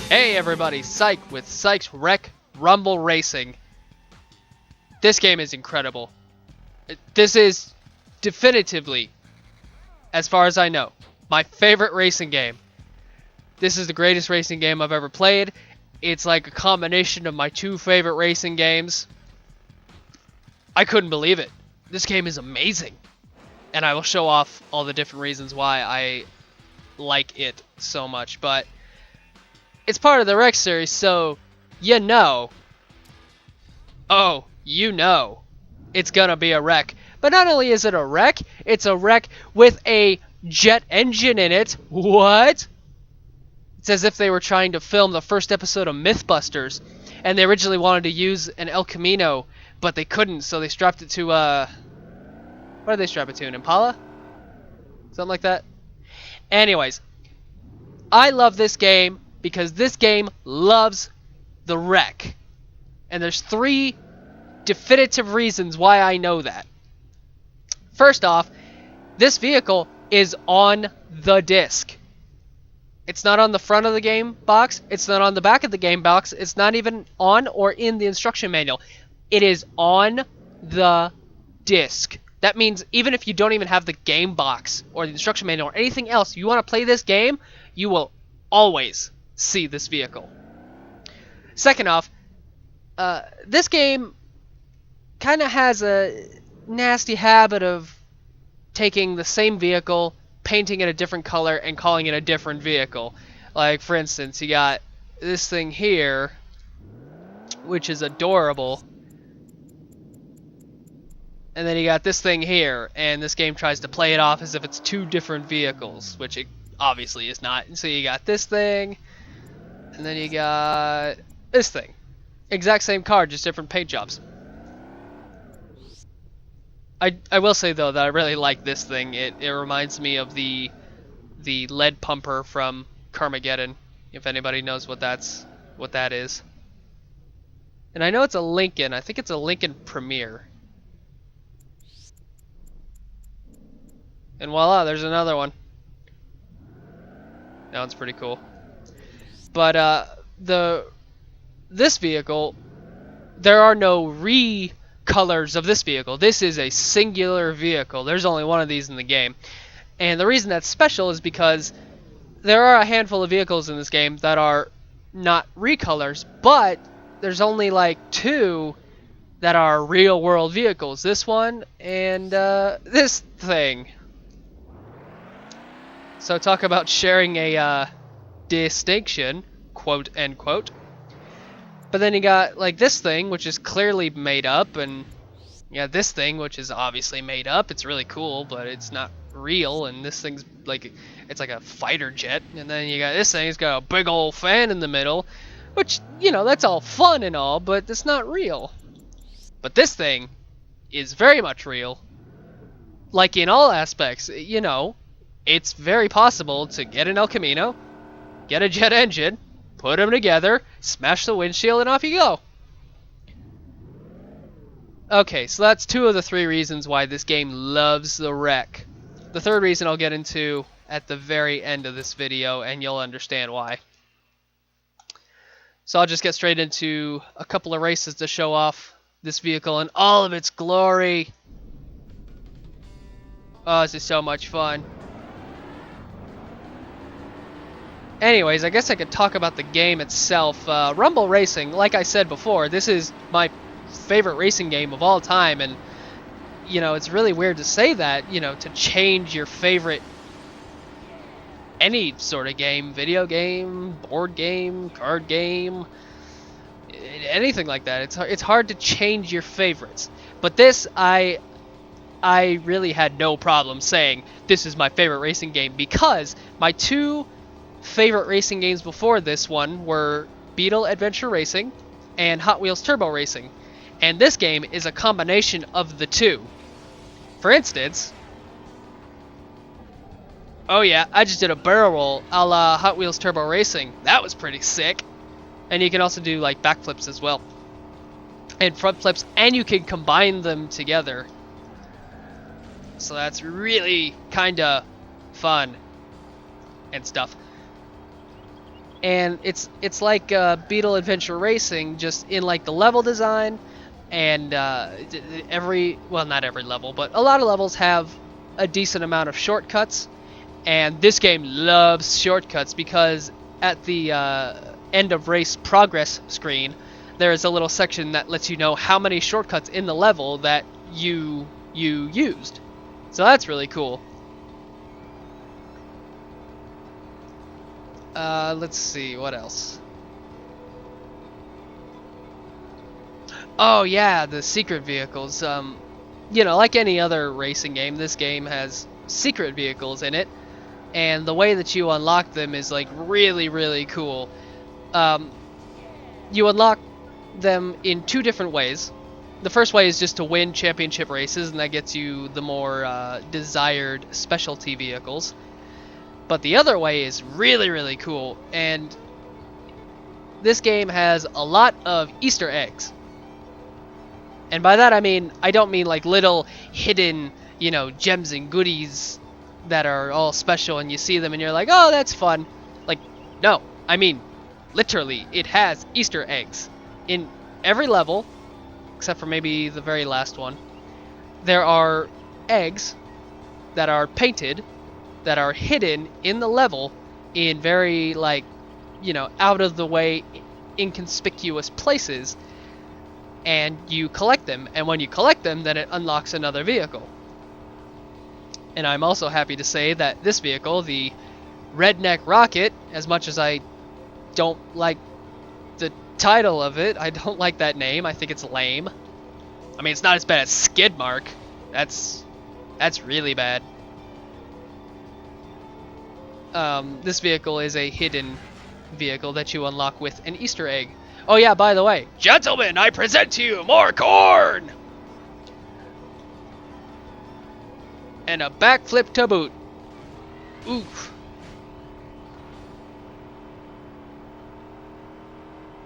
Hey everybody, Psych with Psych's Wreck Rumble Racing. This game is incredible. This is definitively, as far as I know, my favorite racing game. This is the greatest racing game I've ever played. It's like a combination of my two favorite racing games. I couldn't believe it. This game is amazing. And I will show off all the different reasons why I like it so much. But it's part of the Wreck series, so you know. Oh, you know. It's gonna be a wreck. But not only is it a wreck, it's a wreck with a jet engine in it. What? It's as if they were trying to film the first episode of Mythbusters, and they originally wanted to use an El Camino, but they couldn't, so they strapped it to, what did they strap it to, an Impala? Something like that? Anyways, I love this game because this game loves the wreck. And there's three definitive reasons why I know that. First off, this vehicle is on the disc. It's not on the front of the game box. It's not on the back of the game box. It's not even on or in the instruction manual. It is on the disc. That means even if you don't even have the game box or the instruction manual or anything else, you want to play this game, you will always see this vehicle. Second off, this game kind of has a nasty habit of taking the same vehicle, painting it a different color, and calling it a different vehicle. Like, for instance, you got this thing here, which is adorable. And then you got this thing here, and this game tries to play it off as if it's two different vehicles, which it obviously is not. And so you got this thing, and then you got this thing. Exact same car, just different paint jobs. I will say though that I really like this thing. It reminds me of the lead pumper from Carmageddon, if anybody knows what that is. And I know it's a Lincoln. I think it's a Lincoln Premier. And voila, there's another one. That one's pretty cool. But this vehicle, there are no colors of this vehicle. This is a singular vehicle. There's only one of these in the game. And the reason that's special is because there are a handful of vehicles in this game that are not recolors, but there's only like two that are real world vehicles. This one and this thing. So talk about sharing a distinction, quote end quote. But then you got like this thing, which is clearly made up, and yeah, this thing, which is obviously made up. It's really cool, but it's not real. And this thing's like, it's like a fighter jet. And then you got this thing, it's got a big old fan in the middle, which, you know, that's all fun and all, but it's not real. But this thing is very much real. Like in all aspects, you know, it's very possible to get an El Camino, get a jet engine, put them together, smash the windshield, and off you go. Okay, so that's two of the three reasons why this game loves the wreck. The third reason I'll get into at the very end of this video, and you'll understand why. So I'll just get straight into a couple of races to show off this vehicle in all of its glory. Oh, this is so much fun. Anyways, I guess I could talk about the game itself. Rumble Racing, like I said before, this is my favorite racing game of all time, and you know, it's really weird to say that, you know, to change your favorite any sort of game, video game, board game, card game, anything like that. It's hard to change your favorites. But this, I really had no problem saying this is my favorite racing game, because my two favorite racing games before this one were Beetle Adventure Racing and Hot Wheels Turbo Racing. And this game is a combination of the two. For instance, oh yeah, I just did a barrel roll a la Hot Wheels Turbo Racing. That was pretty sick. And you can also do like backflips as well. And front flips, and you can combine them together. So that's really kind of fun and stuff. and it's like Beetle Adventure Racing, just in like the level design, and not every level, but a lot of levels have a decent amount of shortcuts, and this game loves shortcuts because at the end of race progress screen, there is a little section that lets you know how many shortcuts in the level that you used. So that's really cool. Let's see, what else? Oh yeah, the secret vehicles. You know, like any other racing game, this game has secret vehicles in it, and the way that you unlock them is like really, really cool. You unlock them in two different ways. The first way is just to win championship races, and that gets you the more desired specialty vehicles. But the other way is really, really cool, and this game has a lot of Easter eggs. And by that I don't mean like little hidden, you know, gems and goodies that are all special and you see them and you're like, oh, that's fun. Like, no, I mean, literally, it has Easter eggs. In every level, except for maybe the very last one, there are eggs that are painted, that are hidden in the level in very, like, you know, out of the way, inconspicuous places, and you collect them, and when you collect them, then it unlocks another vehicle. And I'm also happy to say that this vehicle, the Redneck Rocket, as much as I don't like the title of it, I don't like that name, I think it's lame. I mean, it's not as bad as Skidmark. That's really bad. This vehicle is a hidden vehicle that you unlock with an Easter egg. Oh yeah, by the way, gentlemen, I present to you more corn! And a backflip to boot. Oof.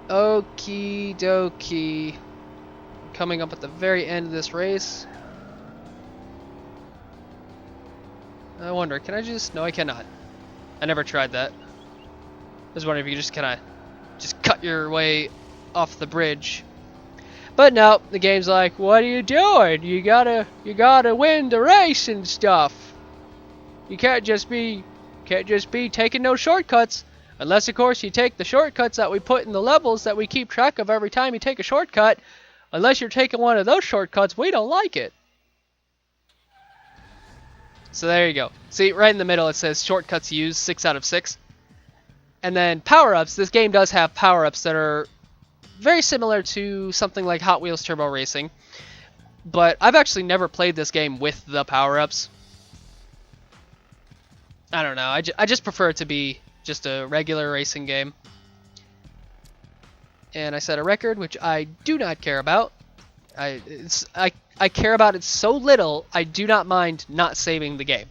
Okie dokie. Coming up at the very end of this race. I wonder, can I just... No, I cannot. I never tried that. I was wondering if you just kind of just cut your way off the bridge. But no, the game's like, what are you doing? You gotta win the race and stuff. You can't just be taking no shortcuts. Unless, of course, you take the shortcuts that we put in the levels that we keep track of every time you take a shortcut. Unless you're taking one of those shortcuts, we don't like it. So there you go. See, right in the middle it says shortcuts used, 6 out of 6. And then power-ups. This game does have power-ups that are very similar to something like Hot Wheels Turbo Racing. But I've actually never played this game with the power-ups. I don't know. I just prefer it to be just a regular racing game. And I set a record, which I do not care about. I care about it so little, I do not mind not saving the game.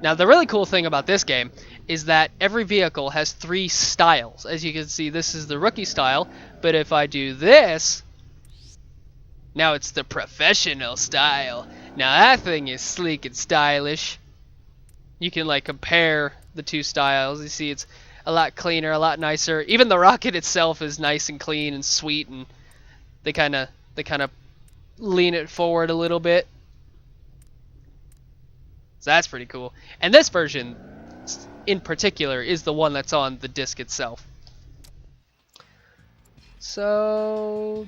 Now, the really cool thing about this game is that every vehicle has 3 styles. As you can see, this is the rookie style, but if I do this, now it's the professional style. Now that thing is sleek and stylish. You can like compare the 2 styles. You see it's a lot cleaner, a lot nicer. Even the rocket itself is nice and clean and sweet, and they kind of lean it forward a little bit. So that's pretty cool. And this version in particular is the one that's on the disc itself. So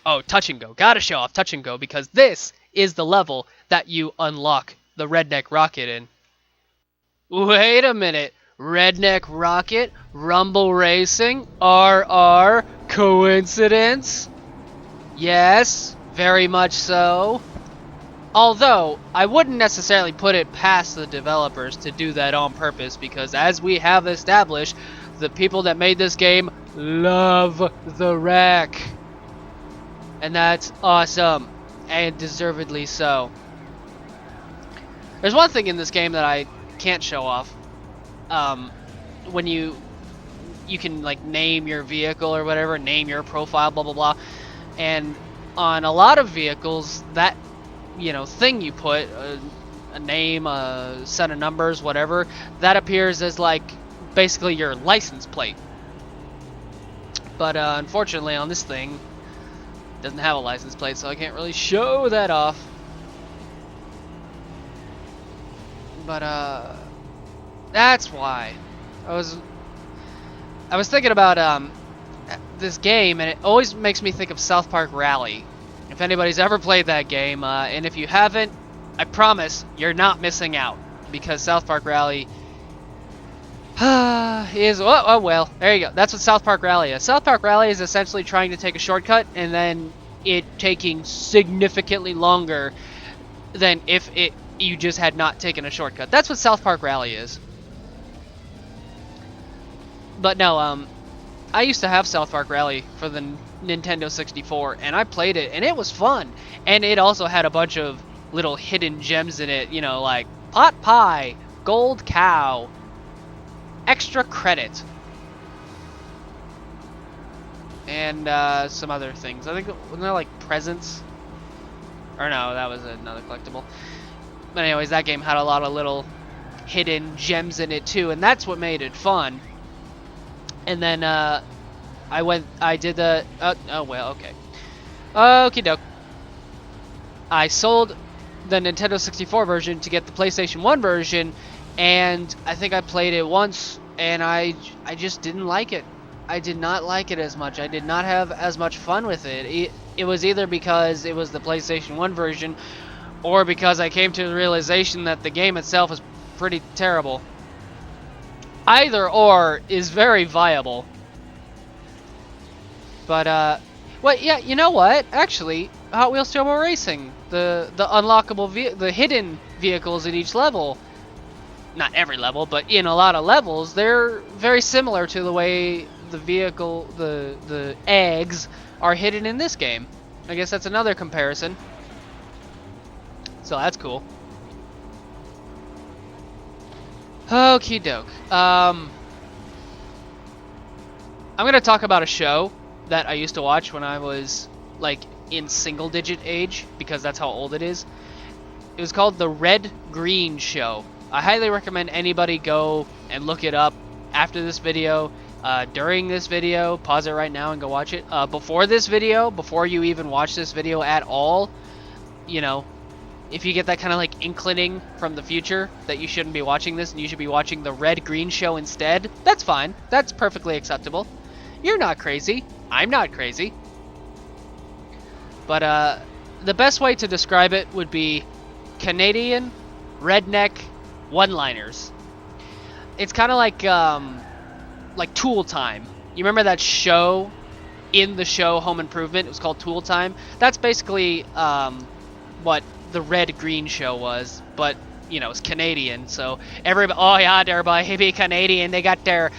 oh, touch and go. Gotta show off touch and go because this is the level that you unlock the Redneck Rocket in. Wait a minute. Redneck Rocket, Rumble Racing, RR, coincidence? Yes, very much so. Although, I wouldn't necessarily put it past the developers to do that on purpose because as we have established, the people that made this game love the wreck. And that's awesome. And deservedly so. There's one thing in this game that I can't show off. When you can like name your vehicle or whatever, name your profile, blah blah blah, and on a lot of vehicles that thing you put a name, a set of numbers, whatever, that appears as like basically your license plate. But unfortunately on this thing, it doesn't have a license plate, so I can't really show that off. But that's why I was thinking about this game, and it always makes me think of South Park Rally. If anybody's ever played that game, and if you haven't, I promise you're not missing out, because South Park Rally is, oh well, there you go. That's what South Park Rally is. South Park Rally is essentially trying to take a shortcut and then it taking significantly longer than if you just had not taken a shortcut. That's what South Park Rally is. But no, I used to have South Park Rally for the Nintendo 64, and I played it, and it was fun. And it also had a bunch of little hidden gems in it, you know, like pot pie, gold cow, extra credit, and some other things. I think, wasn't there like presents? Or no, that was another collectible. But anyways, that game had a lot of little hidden gems in it too, and that's what made it fun. And then I did the, oh well, okay. Okie doke. I sold the Nintendo 64 version to get the PlayStation 1 version, and I think I played it once, and I just didn't like it. I did not like it as much. I did not have as much fun with it. It was either because it was the PlayStation 1 version, or because I came to the realization that the game itself is pretty terrible. Either or is very viable. But, well, yeah, you know what? Actually, Hot Wheels Turbo Racing, the unlockable, the hidden vehicles in each level, not every level, but in a lot of levels, they're very similar to the way the vehicle, the eggs are hidden in this game. I guess that's another comparison. So that's cool. Okie doke. I'm gonna talk about a show that I used to watch when I was like in single digit age, because that's how old it is. It was called The Red Green Show. I highly recommend anybody go and look it up after this video, during this video, pause it right now and go watch it. Before this video, before you even watch this video at all, you know, if you get that kind of like inclining from the future that you shouldn't be watching this and you should be watching The Red Green Show instead, that's fine. That's perfectly acceptable. You're not crazy. I'm not crazy. But the best way to describe it would be Canadian redneck one-liners. It's kind of like Tool Time. You remember that show, in the show Home Improvement? It was called Tool Time. That's basically what the Red Green Show was, but you know, it's Canadian, so everybody, oh yeah, they're baby Canadian, they got their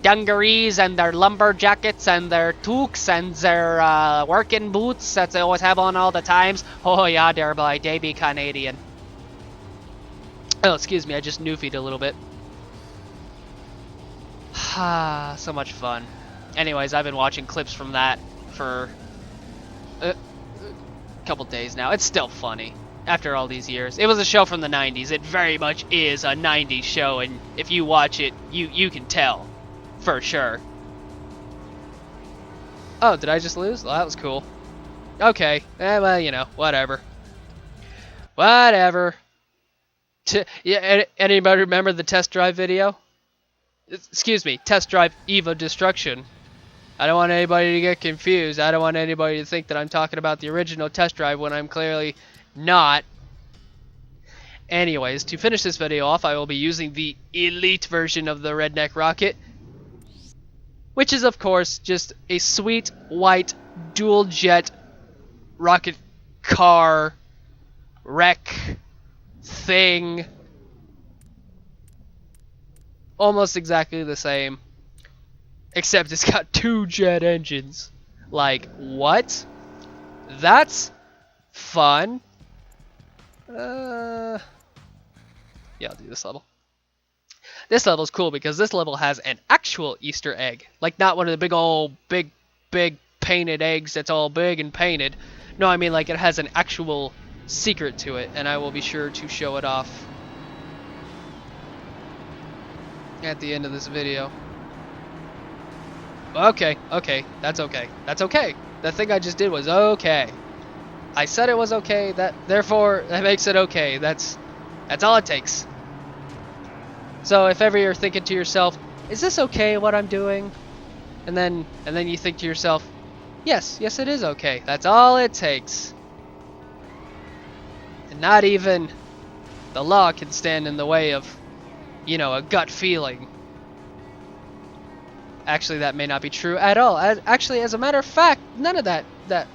dungarees and their lumber jackets and their toques and their working boots that they always have on all the times. Oh yeah, they're baby Canadian. Oh, excuse me, I just newfied a little bit. So much fun. Anyways, I've been watching clips from that for a couple days now. It's still funny after all these years. It was a show from the 90s. It very much is a 90s show, and if you watch it, you can tell for sure. Oh, did I just lose? Well, that was cool. Okay, well, you know, whatever. Whatever. Yeah, anybody remember the test drive video? Excuse me, test drive Eva Destruction. I don't want anybody to get confused. I don't want anybody to think that I'm talking about the original test drive when I'm clearly not. Anyways, to finish this video off, I will be using the elite version of the Redneck Rocket, which is of course just a sweet white dual jet rocket car wreck thing. Almost exactly the same, except it's got 2 jet engines. Like, what? That's fun. Yeah, I'll do this level. This level's cool because this level has an actual Easter egg. Like, not one of the big old, big painted eggs that's all big and painted. No, I mean like it has an actual secret to it, and I will be sure to show it off at the end of this video. Okay, okay, that's okay. That's okay. The thing I just did was okay. I said it was okay, therefore that makes it okay. That's all it takes. So if ever you're thinking to yourself, is this okay what I'm doing? And then you think to yourself, yes, it is okay. That's all it takes. And not even the law can stand in the way of, you know, a gut feeling. Actually, that may not be true at all. Actually, as a matter of fact, none of that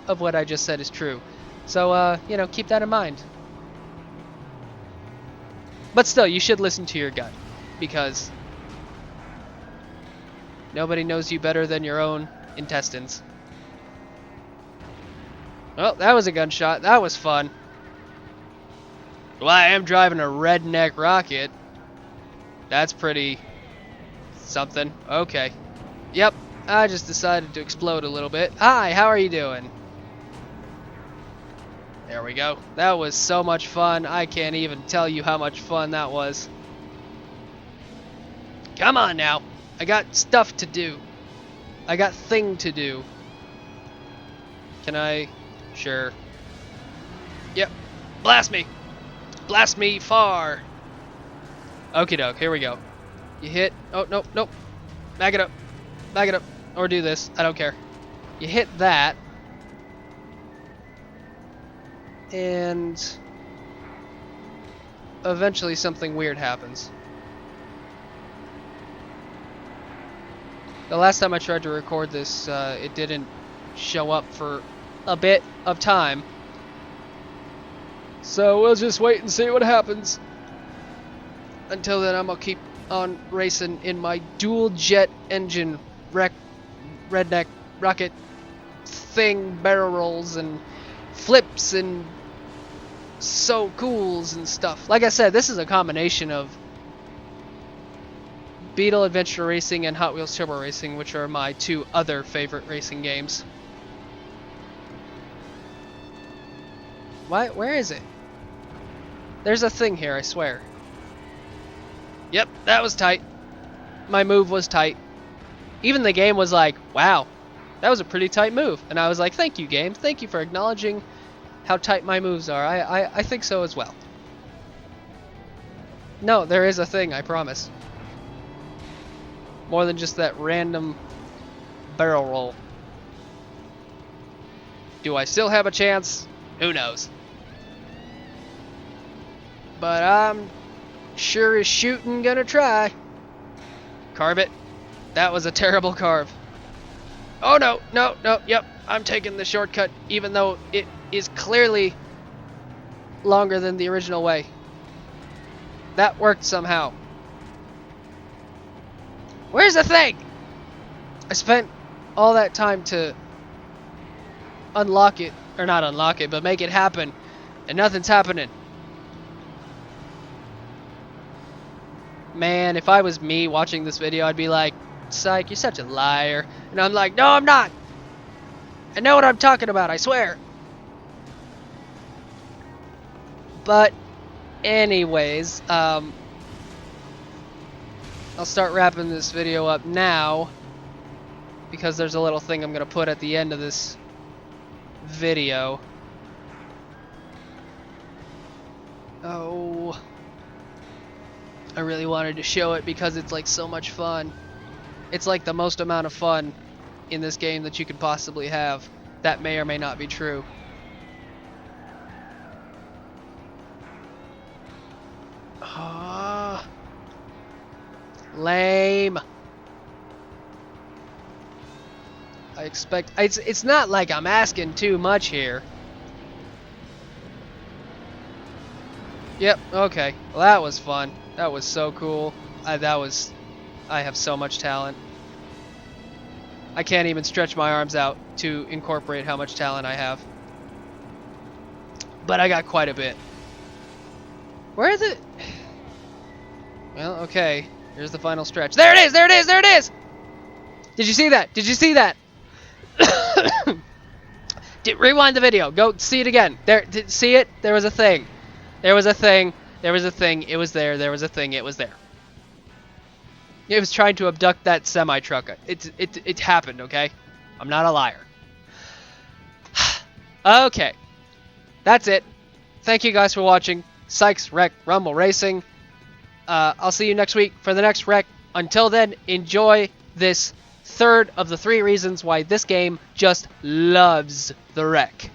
of what I just said is true. So, you know, keep that in mind. But still, you should listen to your gut, because nobody knows you better than your own intestines. Well, that was a gunshot. That was fun. Well, I am driving a redneck rocket. That's pretty something. Okay. Yep, I just decided to explode a little bit. Hi, how are you doing? There we go. That was so much fun. I can't even tell you how much fun that was. Come on now. I got stuff to do. I got thing to do. Can I? Sure. Yep. Blast me. Blast me far. Okie doke. Here we go. You hit. Oh, nope, nope. Back it up. Back it up. Or do this. I don't care. You hit that. And eventually something weird happens. The last time I tried to record this, it didn't show up for a bit of time. So we'll just wait and see what happens. Until then, I'm gonna keep on racing in my dual jet engine redneck rocket thing, barrel rolls and flips and so cools and stuff. Like I said, this is a combination of Beetle Adventure Racing and Hot Wheels Turbo Racing, which are my two other favorite racing games. Why? Where is it? There's a thing here, I swear. Yep, that was tight. My move was tight. Even the game was like, wow, that was a pretty tight move. And I was like, thank you, game. Thank you for acknowledging how tight my moves are. I think so as well. No, there is a thing, I promise. More than just that random barrel roll. Do I still have a chance? Who knows? But I'm sure as shooting gonna try. Carve it. That was a terrible carve. Oh no, no, no, yep. I'm taking the shortcut even though it is clearly longer than the original way. That worked somehow. Where's the thing? I spent all that time to unlock it, or not unlock it, but make it happen, and nothing's happening. Man, if I was me watching this video, I'd be like, Psych, you're such a liar. And I'm like, no, I'm not. I know what I'm talking about, I swear. But anyways, I'll start wrapping this video up now, because there's a little thing I'm gonna put at the end of this video. Oh, I really wanted to show it because it's like so much fun. It's like the most amount of fun in this game that you could possibly have. That may or may not be true. Ah, lame. I expect it's not like I'm asking too much here. Yep, okay. Well, that was fun. That was so cool. I have so much talent. I can't even stretch my arms out to incorporate how much talent I have. But I got quite a bit. Where is it? Well, okay. Here's the final stretch. There it is! There it is! There it is! Did you see that? Did you see that? Rewind the video. Go see it again. There, see it? There was a thing. There was a thing. There was a thing. It was there. There was a thing. It was there. It was trying to abduct that semi-truck. It happened, okay? I'm not a liar. Okay. That's it. Thank you guys for watching Psych's Wreck Rumble Racing. I'll see you next week for the next wreck. Until then, enjoy this third of the 3 reasons why this game just loves the wreck.